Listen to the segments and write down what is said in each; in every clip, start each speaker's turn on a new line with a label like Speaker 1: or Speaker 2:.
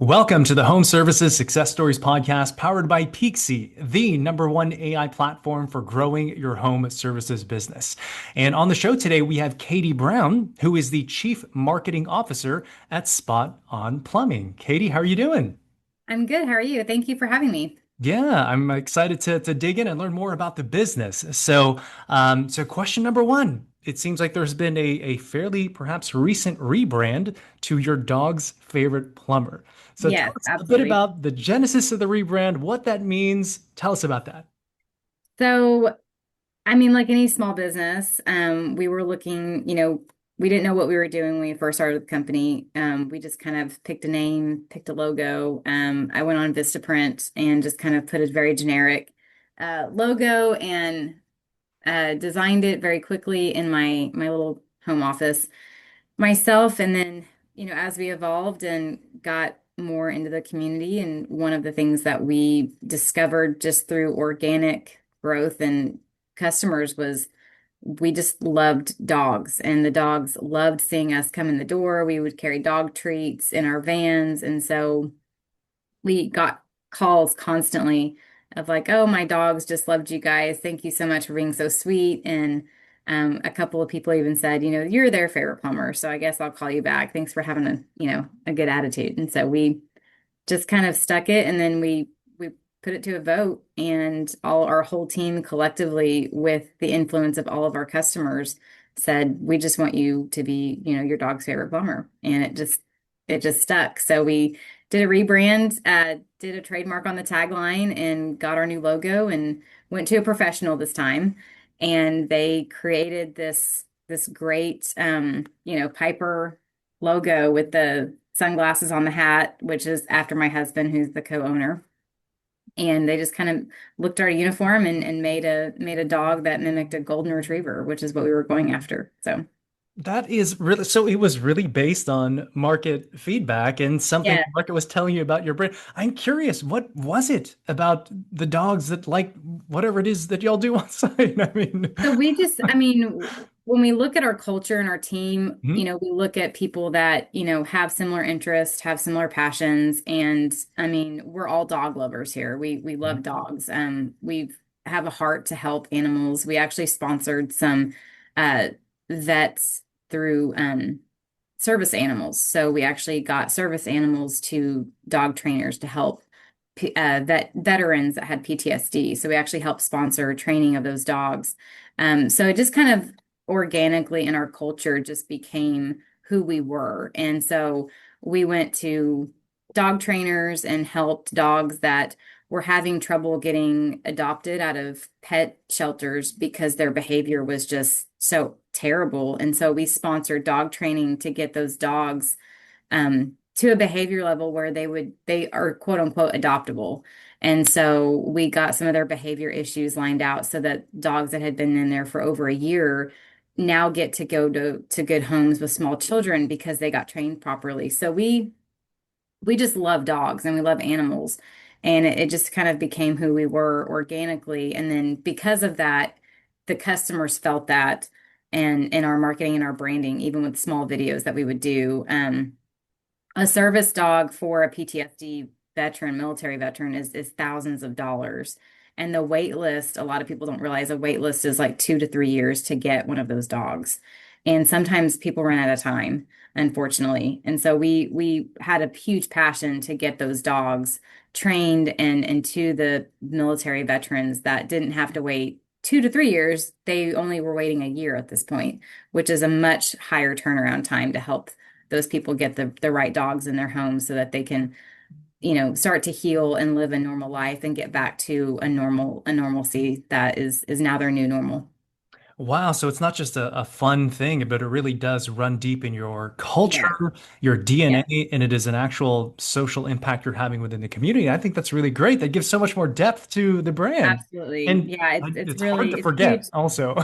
Speaker 1: Welcome to the Home Services Success Stories podcast powered by Peakzi, the number one AI platform for growing your home services business. And on the show today, we have Catie Brown, who is the Chief Marketing Officer at Spot On Plumbing. Catie, how are you doing?
Speaker 2: I'm good. How are you? Thank you for having me.
Speaker 1: Yeah, I'm excited to dig in and learn more about the business. So question number one. It seems like there's been a fairly perhaps recent rebrand to your dog's favorite plumber. So tell
Speaker 2: Yes,
Speaker 1: us a bit
Speaker 2: absolutely.
Speaker 1: about the genesis of the rebrand, what that means. Tell us about that.
Speaker 2: So, I mean, like any small business, we were looking, we didn't know what we were doing when we first started the company. We just kind of picked a name, picked a logo. I went on Vistaprint and just kind of put a very generic logo and designed it very quickly in my little home office myself. And then, as we evolved and got more into the community, and one of the things that we discovered just through organic growth and customers was we just loved dogs, and the dogs loved seeing us come in the door. We would carry dog treats in our vans. And so we got calls constantly of like, oh, my dogs just loved you guys. Thank you so much for being so sweet. And a couple of people even said, you're their favorite plumber. So I guess I'll call you back. Thanks for having a good attitude. And so we just kind of stuck it, and then we put it to a vote, and our whole team collectively, with the influence of all of our customers, said we just want you to be, your dog's favorite plumber. And it just stuck. So we did a rebrand, did a trademark on the tagline, and got our new logo, and went to a professional this time, and they created this great Piper logo with the sunglasses on the hat, which is after my husband, who's the co-owner. And they just kind of looked at our uniform and made a dog that mimicked a golden retriever, which is what we were going after. So
Speaker 1: That is really so it was really based on market feedback and something
Speaker 2: yeah.
Speaker 1: the market was telling you about your brand. I'm curious, what was it about the dogs that like whatever it is that y'all do on site? I mean,
Speaker 2: So I mean, when we look at our culture and our team,
Speaker 1: mhm.
Speaker 2: we look at people that, have similar interests, have similar passions. And I mean, we're all dog lovers here. We love dogs. We have a heart to help animals. We actually sponsored some uh vets through service animals. So we actually got service animals to dog trainers to help veterans that had PTSD. So we actually helped sponsor training of those dogs. So it just kind of organically in our culture just became who we were. And so we went to dog trainers and helped dogs that were having trouble getting adopted out of pet shelters because their behavior was just so terrible. And so we sponsored dog training to get those dogs to a behavior level where they are quote unquote adoptable. And so we got some of their behavior issues lined out so that dogs that had been in there for over a year now get to go to good homes with small children because they got trained properly. So we just love dogs and we love animals. And it just kind of became who we were organically. And then because of that, the customers felt that, and in our marketing and our branding, even with small videos that we would do. A service dog for a PTSD veteran, military veteran, is thousands of dollars. And the wait list, a lot of people don't realize a wait list is like 2 to 3 years to get one of those dogs. And sometimes people run out of time, unfortunately. And so we had a huge passion to get those dogs trained and to the military veterans that didn't have to wait 2 to 3 years. They only were waiting a year at this point, which is a much higher turnaround time to help those people get the right dogs in their homes so that they can, start to heal and live a normal life and get back to a normalcy that is now their new normal.
Speaker 1: Wow, so it's not just a fun thing, but it really does run deep in your
Speaker 2: Yeah,
Speaker 1: culture, your
Speaker 2: yeah,
Speaker 1: DNA, and it is an actual social impact you're having within the community. I think that's really great. That gives so much more depth to the brand.
Speaker 2: absolutely.
Speaker 1: And
Speaker 2: Yeah, it's
Speaker 1: it's hard
Speaker 2: really
Speaker 1: to
Speaker 2: it's huge.
Speaker 1: forget also.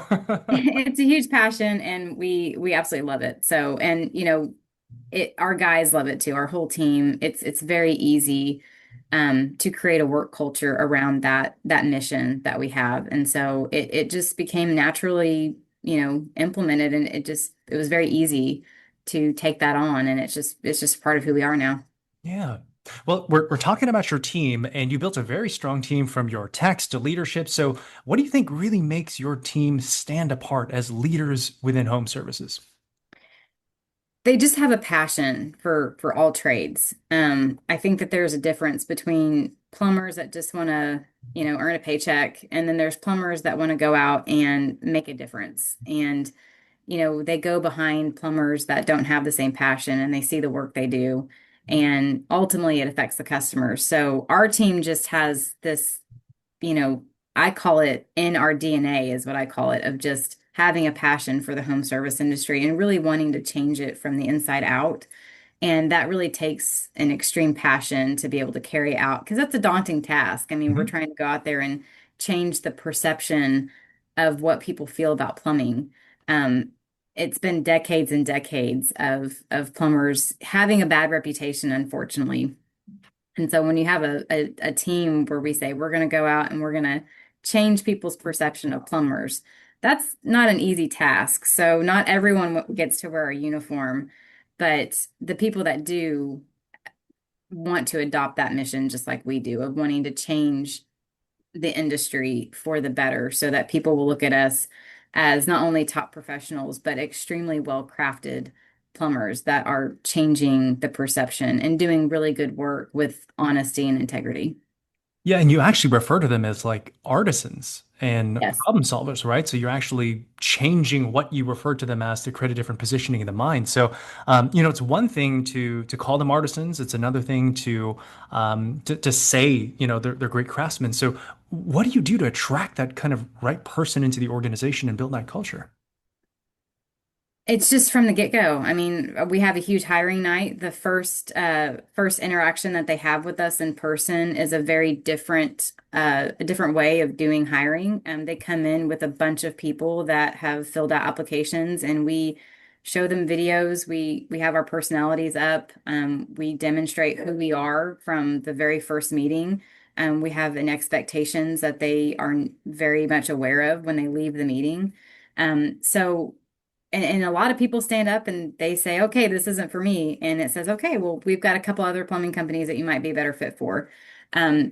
Speaker 2: It's a huge passion, and we absolutely love it. So, and our guys love it too. Our whole team. It's very easy to create a work culture around that mission that we have. And so it just became naturally, implemented, and it was very easy to take that on, and it's just part of who we are now.
Speaker 1: Yeah. Well, we're talking about your team, and you built a very strong team from your techs to leadership. So, what do you think really makes your team stand apart as leaders within home services?
Speaker 2: They just have a passion for all trades. I think that there's a difference between plumbers that just want to, earn a paycheck, and then there's plumbers that want to go out and make a difference. And they go behind plumbers that don't have the same passion and they see the work they do. And ultimately, it affects the customers. So our team just has this, you know, I call it in our DNA, is what I call it, of just having a passion for the home service industry and really wanting to change it from the inside out. And that really takes an extreme passion to be able to carry out, because that's a daunting task. I mean, we're
Speaker 1: Mhm.
Speaker 2: trying to go out there and change the perception of what people feel about plumbing. Um, it's been decades and decades of plumbers having a bad reputation, unfortunately. And so when you have a team where we say we're going to go out and we're going to change people's perception of plumbers, that's not an easy task. So not everyone gets to wear a uniform, but the people that do want to adopt that mission, just like we do, of wanting to change the industry for the better so that people will look at us as not only top professionals, but extremely well crafted plumbers that are changing the perception and doing really good work with honesty and integrity.
Speaker 1: Yeah, and you actually refer to them as like artisans and
Speaker 2: Yes.
Speaker 1: problem solvers, right? So you're actually changing what you refer to them as to create a different positioning in the mind. So, it's one thing to call them artisans. It's another thing to say, they're great craftsmen. So, what do you do to attract that kind of right person into the organization and build that culture?
Speaker 2: It's just from the get-go. I mean, we have a huge hiring night. The first interaction that they have with us in person is a very a different way of doing hiring. They come in with a bunch of people that have filled out applications, and we show them videos. We have our personalities up. We demonstrate who we are from the very first meeting. We have an expectations that they are very much aware of when they leave the meeting. So and a lot of people stand up and they say, okay, this isn't for me. And it says, okay, well, we've got a couple other plumbing companies that you might be a better fit for.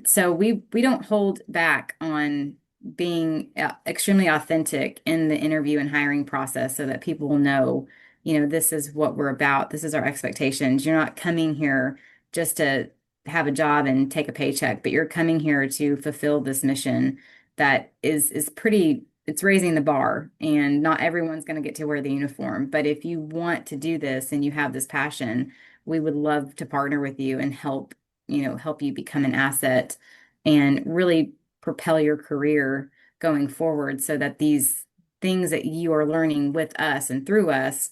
Speaker 2: So we don't hold back on being extremely authentic in the interview and hiring process so that people will know, this is what we're about. This is our expectations. You're not coming here just to have a job and take a paycheck, but you're coming here to fulfill this mission that is pretty, it's raising the bar, and not everyone's going to get to wear the uniform. But if you want to do this and you have this passion, we would love to partner with you and help you become an asset and really propel your career going forward so that these things that you are learning with us and through us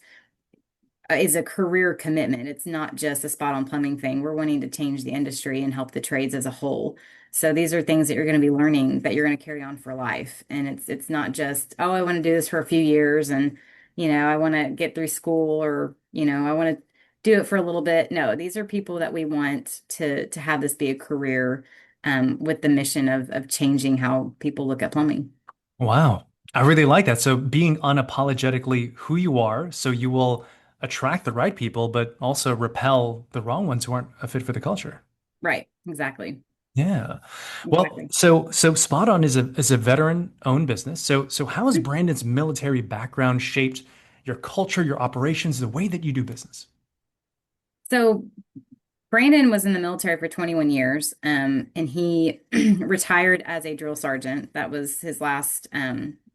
Speaker 2: is a career commitment. It's not just a spot on plumbing thing. We're wanting to change the industry and help the trades as a whole. So these are things that you're going to be learning that you're going to carry on for life. And it's not just, oh, I want to do this for a few years and I want to get through school, or I want to do it for a little bit. No, these are people that we want to have this be a career, with the mission of changing how people look at plumbing.
Speaker 1: Wow. I really like that. So being unapologetically who you are, so you will attract the right people, but also repel the wrong ones who aren't a fit for the culture.
Speaker 2: Right. Exactly.
Speaker 1: Yeah. Well,
Speaker 2: Exactly.
Speaker 1: so Spot On is a veteran-owned business. So how has Brandon's military background shaped your culture, your operations, the way that you do business?
Speaker 2: So Brandon was in the military for 21 years, and he retired as a drill sergeant. That was his last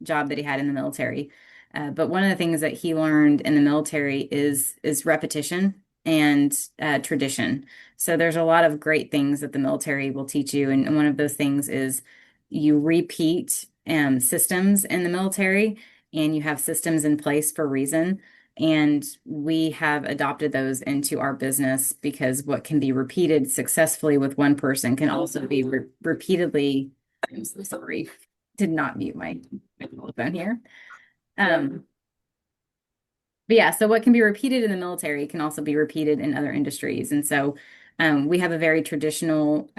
Speaker 2: job that he had in the military. But one of the things that he learned in the military is repetition and tradition. So there's a lot of great things that the military will teach you, and one of those things is you repeat systems in the military, and you have systems in place for a reason. And we have adopted those into our business because what can be repeated successfully with one person can also be repeatedly. I'm so sorry. Did not mute my phone here. Um, but yeah, so what can be repeated in the military can also be repeated in other industries. And so we have a very traditional,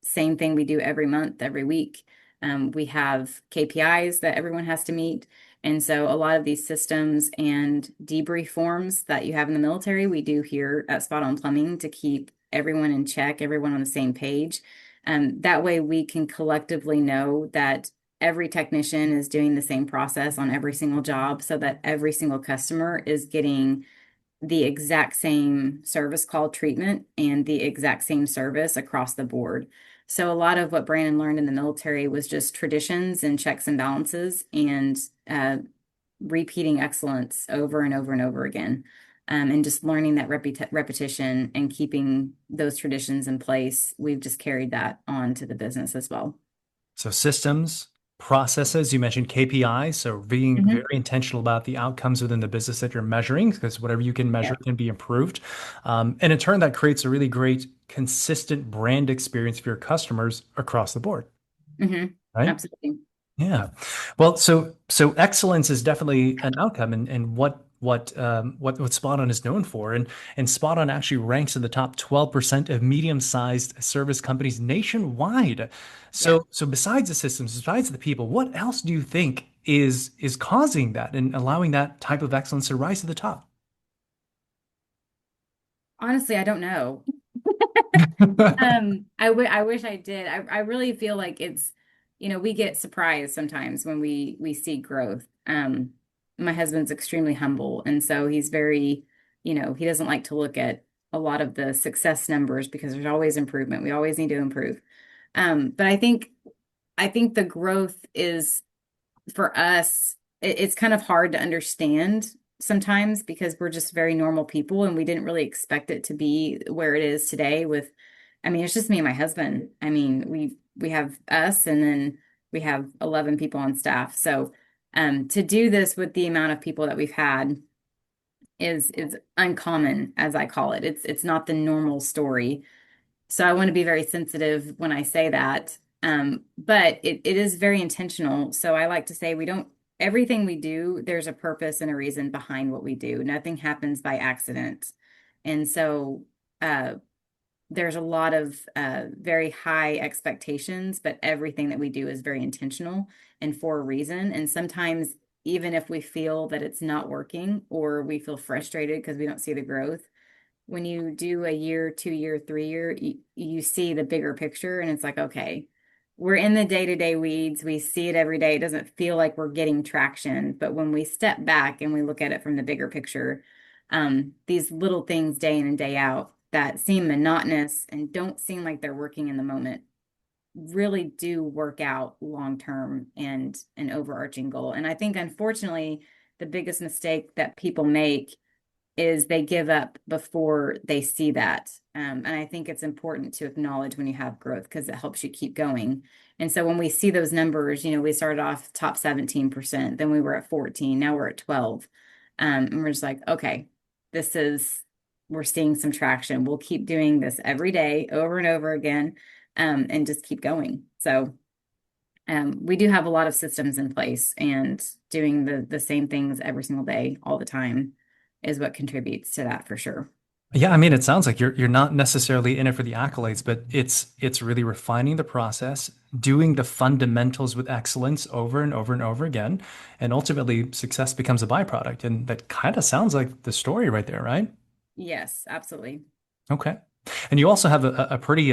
Speaker 2: same thing we do every month, every week. We have KPIs that everyone has to meet. And so a lot of these systems and debrief forms that you have in the military, we do here at Spot On Plumbing to keep everyone in check, everyone on the same page. That way we can collectively know that every technician is doing the same process on every single job so that every single customer is getting the exact same service call treatment and the exact same service across the board. So a lot of what Brandon learned in the military was just traditions and checks and balances and repeating excellence over and over and over again. And just learning that repetition and keeping those traditions in place, we've just carried that on to the business as well.
Speaker 1: So systems, processes, you mentioned KPIs, so being very
Speaker 2: Hmm.
Speaker 1: intentional about the outcomes within the business that you're measuring, because whatever you can
Speaker 2: Yeah.
Speaker 1: measure can be improved. And in turn, that creates a really great, consistent brand experience for your customers across the board,
Speaker 2: Hmm.
Speaker 1: right?
Speaker 2: Absolutely.
Speaker 1: Yeah. Well, so excellence is definitely an outcome, and what Spot On is known for, and Spot On actually ranks in the top 12% of medium-sized service companies nationwide.
Speaker 2: Yeah.
Speaker 1: So besides the systems, besides the people, what else do you think is causing that and allowing that type of excellence to rise to the top?
Speaker 2: Honestly, I don't know. I wish I did. I really feel like it's, we get surprised sometimes when we see growth. My husband's extremely humble, and so he's very, he doesn't like to look at a lot of the success numbers because there's always improvement. We always need to improve. But I think the growth is for us, it's kind of hard to understand sometimes because we're just very normal people and we didn't really expect it to be where it is today with, I mean, it's just me and my husband. I mean, we have us and then we have 11 people on staff. So to do this with the amount of people that we've had is uncommon, as I call it. It's not the normal story. So I want to be very sensitive when I say that. But it is very intentional. So I like to say we don't, everything we do, there's a purpose and a reason behind what we do. Nothing happens by accident. And so uh, there's a lot of very high expectations, but everything that we do is very intentional and for a reason. And sometimes, even if we feel that it's not working or we feel frustrated because we don't see the growth, when you do a year, 2 year, 3 year, you see the bigger picture and it's like, okay, we're in the day-to-day weeds. We see it every day. It doesn't feel like we're getting traction. But when we step back and we look at it from the bigger picture, these little things day in and day out that seem monotonous and don't seem like they're working in the moment really do work out long term and an overarching goal. And I think, unfortunately, the biggest mistake that people make is they give up before they see that. And I think it's important to acknowledge when you have growth because it helps you keep going. And so when we see those numbers, we started off top 17%, then we were at 14, now we're at 12. And we're just like, okay, this is, we're seeing some traction. We'll keep doing this every day over and over again, and just keep going. So we do have a lot of systems in place, and doing the same things every single day, all the time, is what contributes to that for sure.
Speaker 1: Yeah, I mean, it sounds like you're not necessarily in it for the accolades, but it's really refining the process, doing the fundamentals with excellence over and over and over again, and ultimately success becomes a byproduct. And that kind of sounds like the story right there, right?
Speaker 2: Yes, absolutely.
Speaker 1: Okay. And you also have a pretty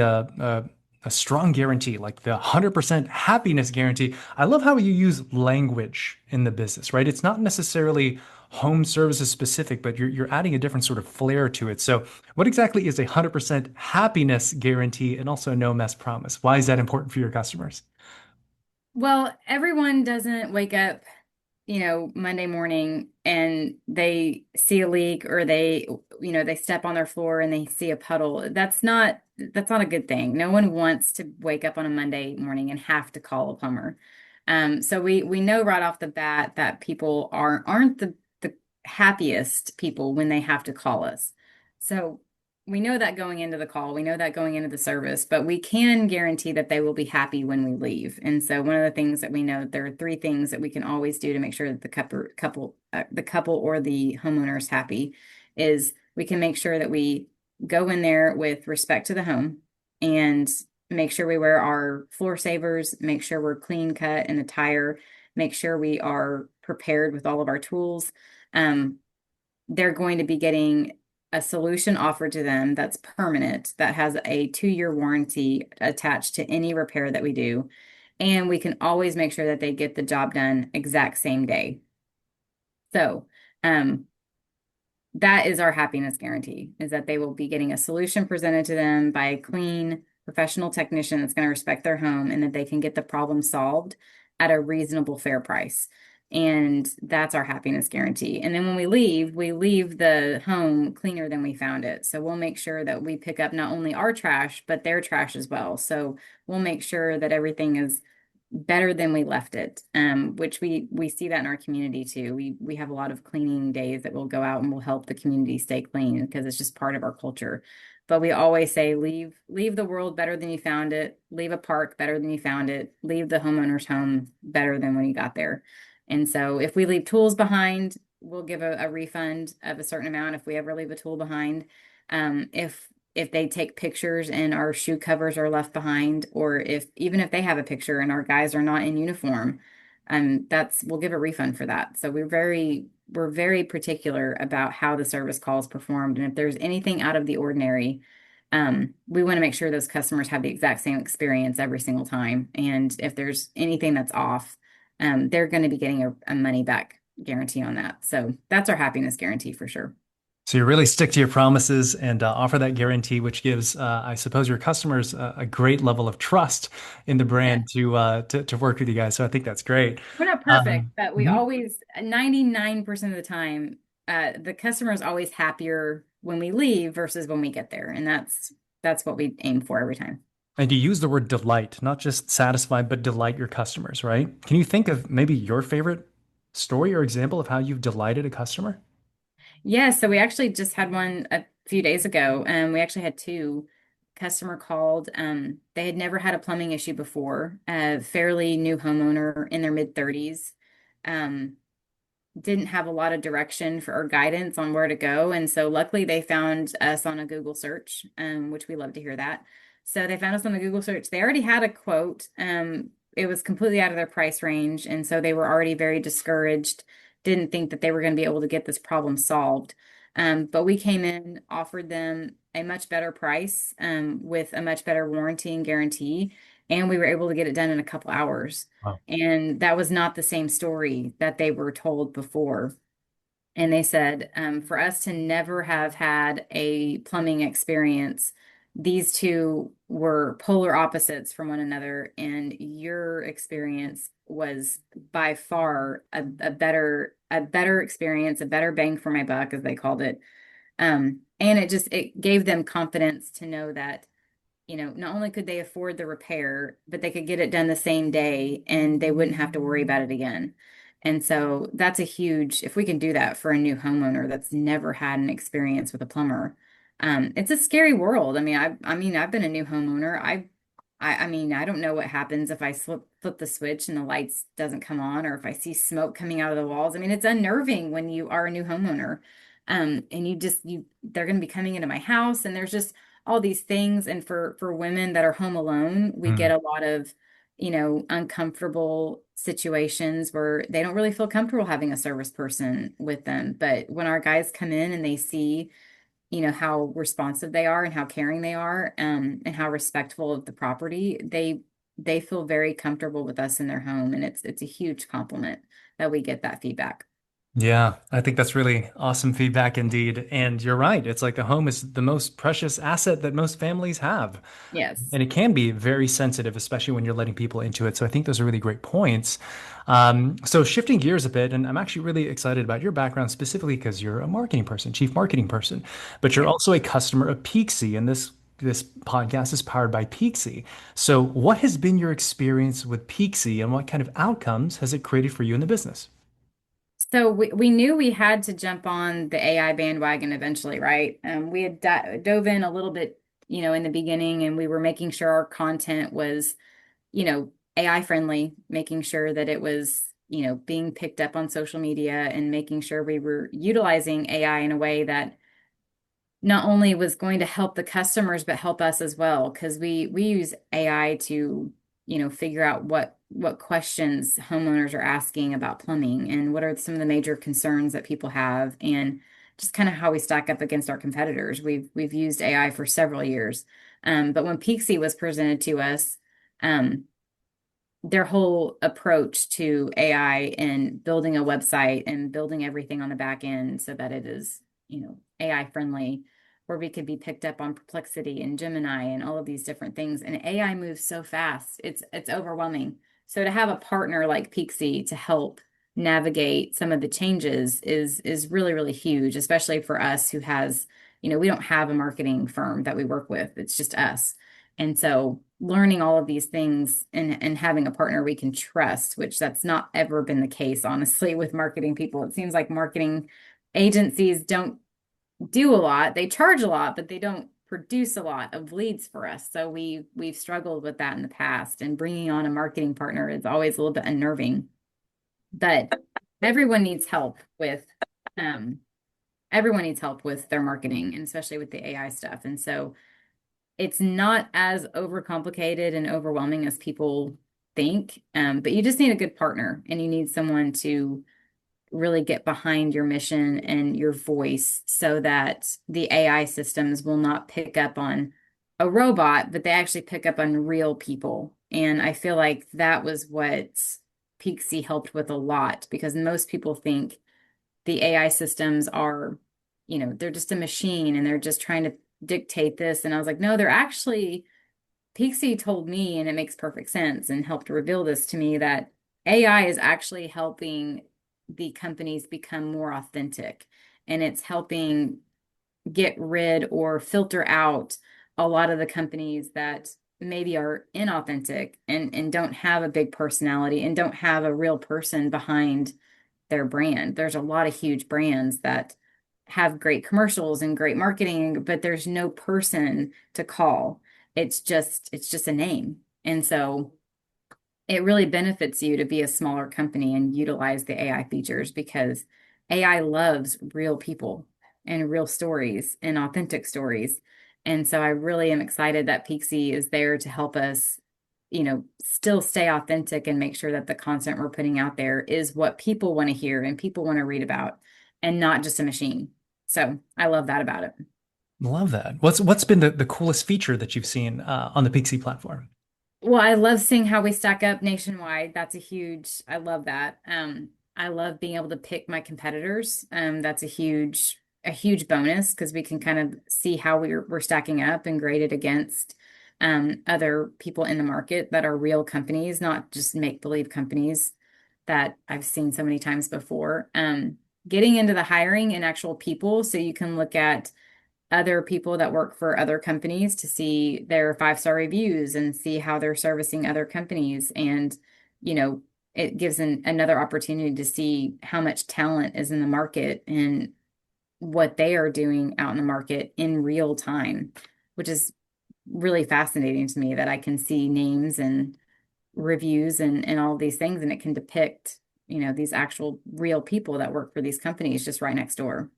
Speaker 1: a strong guarantee, like the 100% happiness guarantee. I love how you use language in the business, right? It's not necessarily home services specific, but you're adding a different sort of flair to it. So, what exactly is a 100% happiness guarantee and also a no mess promise? Why is that important for your customers?
Speaker 2: Well, everyone doesn't wake up, Monday morning and they see a leak or they step on their floor and they see a puddle. That's not a good thing. No one wants to wake up on a Monday morning and have to call a plumber. So we know right off the bat that people aren't the happiest people when they have to call us. So we know that going into the call, we know that going into the service, but we can guarantee that they will be happy when we leave. And so one of the things that we know, there are three things that we can always do to make sure that the couple or the homeowner is happy, is we can make sure that we go in there with respect to the home and make sure we wear our floor savers, make sure we're clean cut and attire, make sure we are prepared with all of our tools. Um, they're going to be getting a solution offered to them that's permanent, that has a 2-year warranty attached to any repair that we do. And we can always make sure that they get the job done exact same day. So, um, that is our happiness guarantee, is that they will be getting a solution presented to them by a clean professional technician that's going to respect their home, and that they can get the problem solved at a reasonable, fair price. And that's our happiness guarantee. And then when we leave the home cleaner than we found it. So we'll make sure that we pick up not only our trash, but their trash as well. So we'll make sure that everything is better than we left it, which we see that in our community too. We have a lot of cleaning days that we'll go out and we'll help the community stay clean because it's just part of our culture. But we always say leave the world better than you found it, leave a park better than you found it, leave the homeowner's home better than when you got there. And so if we leave tools behind, we'll give a refund of a certain amount if we ever leave a tool behind. If they take pictures and our shoe covers are left behind, or if even if they have a picture and our guys are not in uniform, that's we'll give a refund for that. So we're very particular about how the service call is performed. And if there's anything out of the ordinary, we want to make sure those customers have the exact same experience every single time. And if there's anything that's off, they're going to be getting a money back guarantee on that. So that's our happiness guarantee for sure.
Speaker 1: So you really stick to your promises and offer that guarantee, which gives, I suppose, your customers a great level of trust in the
Speaker 2: Yeah.
Speaker 1: brand to work with you guys. So I think that's great.
Speaker 2: We're not perfect,
Speaker 1: Um,
Speaker 2: but we
Speaker 1: mhm.
Speaker 2: always, 99% of the time, the customer is always happier when we leave versus when we get there. And that's what we aim for every time.
Speaker 1: And you use the word delight, not just satisfy, but delight your customers, right? Can you think of maybe your favorite story or example of how you've delighted a customer?
Speaker 2: Yeah, so we actually just had one a few days ago. We actually had two. Customer called. They had never had a plumbing issue before. A fairly new homeowner in their mid 30s. Um, didn't have a lot of direction for or guidance on where to go. And so luckily they found us on a Google search, which we love to hear that. So they found us on the Google search. They already had a quote. It was completely out of their price range. And so they were already very discouraged, didn't think that they were going to be able to get this problem solved. But we came in, offered them a much better price, with a much better warranty and guarantee. And we were able to get it done in a couple hours.
Speaker 1: Wow.
Speaker 2: And that was not the same story that they were told before. And they said, for us to never have had a plumbing experience, these two were polar opposites from one another. And your experience was by far a better experience, a better bang for my buck, as they called it. And it gave them confidence to know that not only could they afford the repair, but they could get it done the same day and they wouldn't have to worry about it again. And so that's if we can do that for a new homeowner that's never had an experience with a plumber. It's a scary world. I've been a new homeowner. I don't know what happens if I flip the switch and the lights doesn't come on, or if I see smoke coming out of the walls. It's unnerving when you are a new homeowner. And they're going to be coming into my house, and there's just all these things. And for women that are home alone, we get
Speaker 1: Mm.
Speaker 2: a lot of, uncomfortable situations where they don't really feel comfortable having a service person with them. But when our guys come in and they see, how responsive they are and how caring they are, and how respectful of the property, they feel very comfortable with us in their home. And it's a huge compliment that we get that feedback.
Speaker 1: Yeah, I think that's really awesome feedback indeed. And you're right. It's like the home is the most precious asset that most families have.
Speaker 2: Yes.
Speaker 1: And it can be very sensitive, especially when you're letting people into it. So I think those are really great points. So shifting gears a bit, and I'm actually really excited about your background specifically because you're a marketing person, chief marketing person, but you're
Speaker 2: Yeah.
Speaker 1: also a customer of Peakzi, and this podcast is powered by Peakzi. So what has been your experience with Peakzi, and what kind of outcomes has it created for you in the business?
Speaker 2: So we knew we had to jump on the AI bandwagon eventually, right? We had dove in a little bit, in the beginning, and we were making sure our content was, AI friendly, making sure that it was, being picked up on social media, and making sure we were utilizing AI in a way that not only was going to help the customers, but help us as well. Because we use AI to, figure out what questions homeowners are asking about plumbing and what are some of the major concerns that people have. And just kind of how we stack up against our competitors. We've used AI for several years. But when Peakzi was presented to us, um, their whole approach to AI and building a website and building everything on the back end so that it is, AI friendly, where we could be picked up on Perplexity and Gemini and all of these different things. And AI moves so fast, it's overwhelming. So to have a partner like Peakzi to help navigate some of the changes is really, really huge, especially for us who has, we don't have a marketing firm that we work with. It's just us. And so learning all of these things and having a partner we can trust, which that's not ever been the case, honestly, with marketing people. It seems like marketing agencies don't do a lot. They charge a lot, but they don't produce a lot of leads for us. So we've struggled with that in the past, and bringing on a marketing partner is always a little bit unnerving. But everyone needs help with um everyone needs help with their marketing, and especially with the AI stuff. And so it's not as overcomplicated and overwhelming as people think. But you just need a good partner, and you need someone to really get behind your mission and your voice so that the AI systems will not pick up on a robot, but they actually pick up on real people. And I feel like that was what Peakzi helped with a lot, because most people think the AI systems are, they're just a machine and they're just trying to dictate this. And I was like, no, they're actually, Peakzi told me, and it makes perfect sense and helped reveal this to me, that AI is actually helping the companies become more authentic. And it's helping get rid or filter out a lot of the companies that maybe are inauthentic and don't have a big personality and don't have a real person behind their brand. There's a lot of huge brands that have great commercials and great marketing, but there's no person to call. It's just a name. And so it really benefits you to be a smaller company and utilize the AI features, because AI loves real people and real stories and authentic stories. And so I really am excited that Peakzi is there to help us, still stay authentic and make sure that the content we're putting out there is what people want to hear and people want to read about, and not just a machine. So I love that about it.
Speaker 1: Love that. What's been the coolest feature that you've seen on the Peakzi platform?
Speaker 2: Well, I love seeing how we stack up nationwide. That's a huge, I love that. I love being able to pick my competitors. That's a huge bonus, because we can kind of see how we're stacking up and grade it against other people in the market that are real companies, not just make-believe companies that I've seen so many times before. Getting into the hiring and actual people, so you can look at other people that work for other companies to see their 5-star reviews and see how they're servicing other companies. And, you know, it gives another opportunity to see how much talent is in the market and what they are doing out in the market in real time, which is really fascinating to me, that I can see names and reviews and all these things, and it can depict, these actual real people that work for these companies just right next door.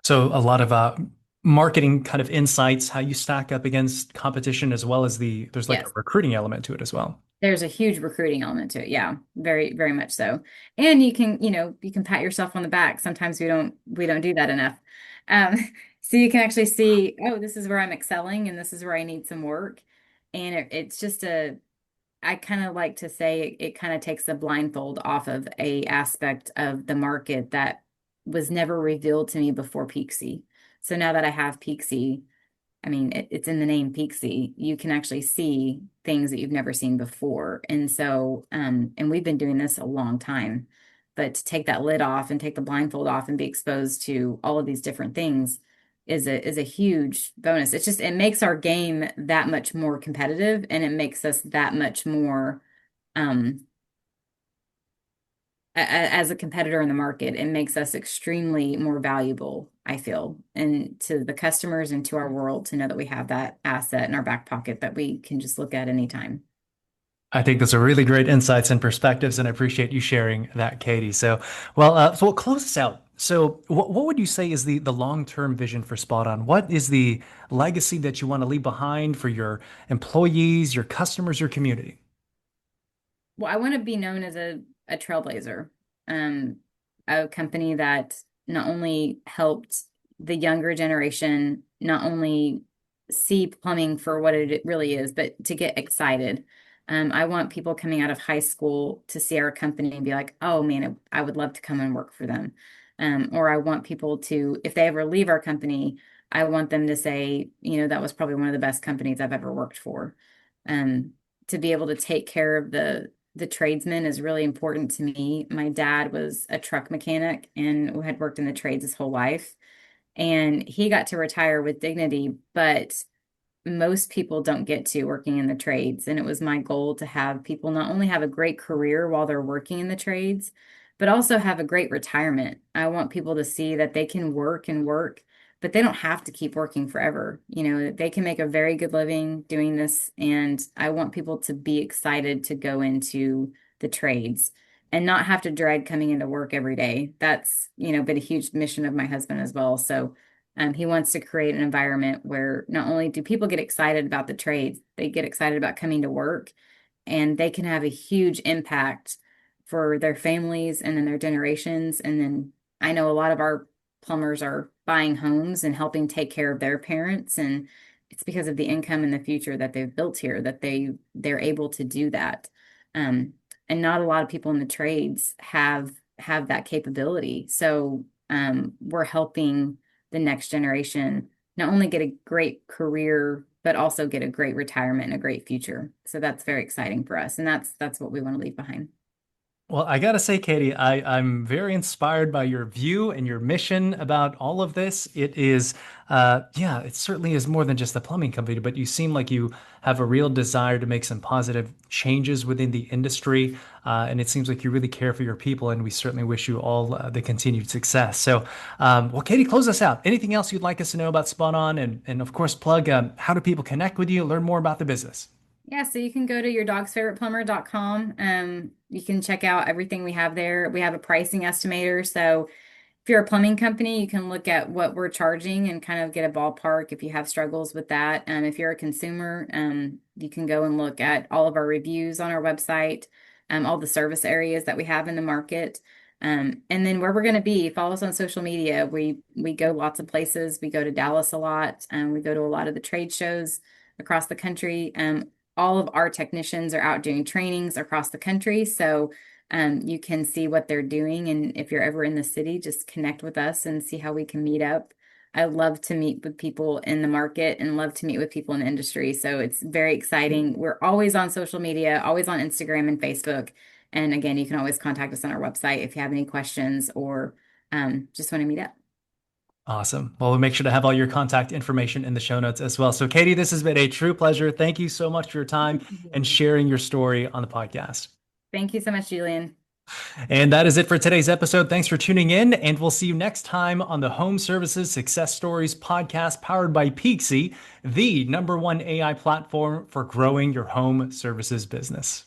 Speaker 1: So a lot of marketing kind of insights, how you stack up against competition, as well as there's like a
Speaker 2: Yes.
Speaker 1: recruiting element to it as well.
Speaker 2: There's a huge recruiting element to it. Yeah, very, very much so. And you can pat yourself on the back. Sometimes we don't do that enough. Um, so you can actually see, oh, this is where I'm excelling and this is where I need some work. And it's just I kind of like to say it kind of takes the blindfold off of a aspect of the market that was never revealed to me before Peakzy. So now that I have Peakzy, I mean, it's in the name Peakzy. You can actually see things that you've never seen before. And so, and we've been doing this a long time, but to take that lid off and take the blindfold off and be exposed to all of these different things is a huge bonus. It makes our game that much more competitive, and it makes us that much more, um, as a competitor in the market. It makes us extremely more valuable, I feel, and to the customers and to our world, to know that we have that asset in our back pocket that we can just look at anytime.
Speaker 1: I think those are really great insights and perspectives, and I appreciate you sharing that, Katie. So we'll close this out. So, what would you say is the long-term vision for Spot On? What is the legacy that you want to leave behind for your employees, your customers, your community?
Speaker 2: Well, I want to be known as a trailblazer, um, a company that not only helped the younger generation not only see plumbing for what it really is, but to get excited. I want people coming out of high school to see our company and be like, oh man, I would love to come and work for them. Or I want people to, if they ever leave our company, I want them to say, that was probably one of the best companies I've ever worked for. Um, to be able to take care of the tradesmen is really important to me. My dad was a truck mechanic and had worked in the trades his whole life, and he got to retire with dignity, but most people don't get to working in the trades. And it was my goal to have people not only have a great career while they're working in the trades, but also have a great retirement. I want people to see that they can work and work, but they don't have to keep working forever. They can make a very good living doing this. And I want people to be excited to go into the trades and not have to dread coming into work every day. That's, been a huge mission of my husband as well. So he wants to create an environment where not only do people get excited about the trades, they get excited about coming to work, and they can have a huge impact for their families and then their generations. And then I know a lot of our plumbers are buying homes and helping take care of their parents, and it's because of the income in the future that they've built here that they're able to do that. Um, and not a lot of people in the trades have that capability. So we're helping the next generation not only get a great career, but also get a great retirement and a great future. So that's very exciting for us. And that's what we want to leave behind.
Speaker 1: Well, I gotta say, Katie, I'm very inspired by your view and your mission about all of this. It is, yeah, it certainly is more than just a plumbing company, but you seem like you have a real desire to make some positive changes within the industry. And it seems like you really care for your people, and we certainly wish you all the continued success. So, well, Katie, close us out. Anything else you'd like us to know about Spot On? And of course, plug how do people connect with you, learn more about the business?
Speaker 2: Yeah, so you can go to yourdogsfavoriteplumber.com. You can check out everything we have there. We have a pricing estimator. So if you're a plumbing company, you can look at what we're charging and kind of get a ballpark if you have struggles with that. If you're a consumer, you can go and look at all of our reviews on our website, all the service areas that we have in the market. And then where we're going to be, follow us on social media. We go lots of places. We go to Dallas a lot. We go to a lot of the trade shows across the country. All of our technicians are out doing trainings across the country. So you can see what they're doing. And if you're ever in the city, just connect with us and see how we can meet up. I love to meet with people in the market and love to meet with people in the industry. So it's very exciting. We're always on social media, always on Instagram and Facebook. And again, you can always contact us on our website if you have any questions or just want to meet up.
Speaker 1: Awesome. Well, we'll make sure to have all your contact information in the show notes as well. So, Katie, this has been a true pleasure. Thank you so much for your time and sharing your story on the podcast.
Speaker 2: Thank you so much, Julian.
Speaker 1: And that is it for today's episode. Thanks for tuning in, and we'll see you next time on the Home Services Success Stories podcast powered by Peakzi, the #1 AI platform for growing your home services business.